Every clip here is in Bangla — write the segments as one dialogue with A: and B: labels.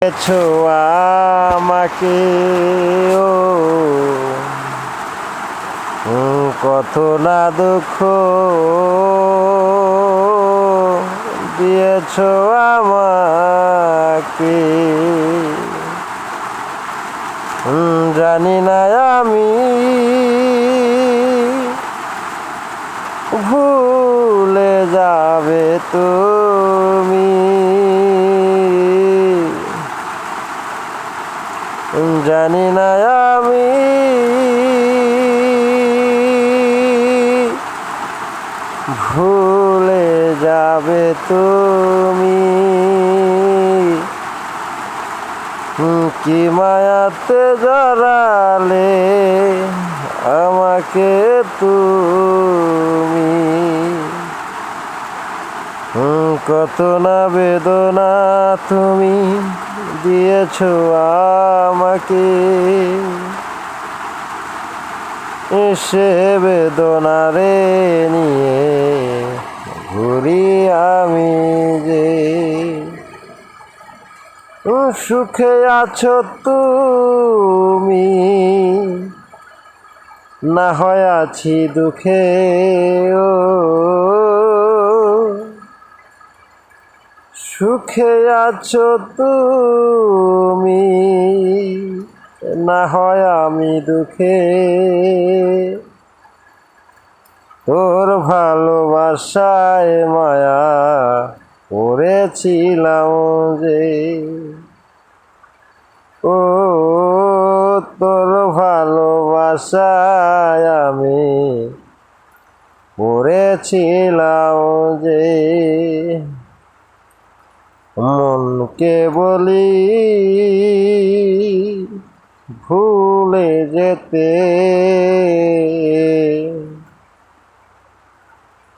A: দিয়েছো আমাকে কত না দুঃখ দিয়েছো আমাকে, জানি না আমি ভুলে যাবে তুমি, জানি না আমি ভুলে যাবে তুমি, কি মায়াতে জড়ালে আমাকে তুমি, কত না বেদনা তুমি দিয়েছো আমাকে, সে বেদনারে নিয়ে ঘুরি আমি যে, সুখে আছো তুমি না হয় আছি দুঃখে, সুখে আছো তুমি না হয় আমি দুঃখে, তোর ভালোবাসায় মায়া পড়েছিলাম যে, ও তোর ভালোবাসায় আমি পড়েছিলাম যে, মনকে বলি ভুলে যেতে,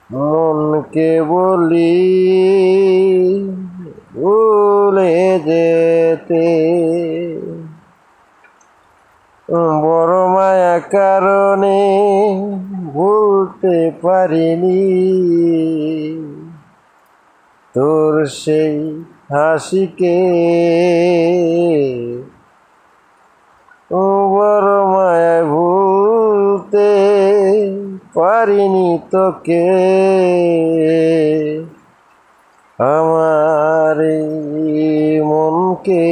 A: মনকে বলি ভুলে যেতে, বড় মায়া কারণে ভুলতে পারিনি তোর সেই হাসিকে, বড় মায়া ভুলতে পারিনি তোকে, আমার মনকে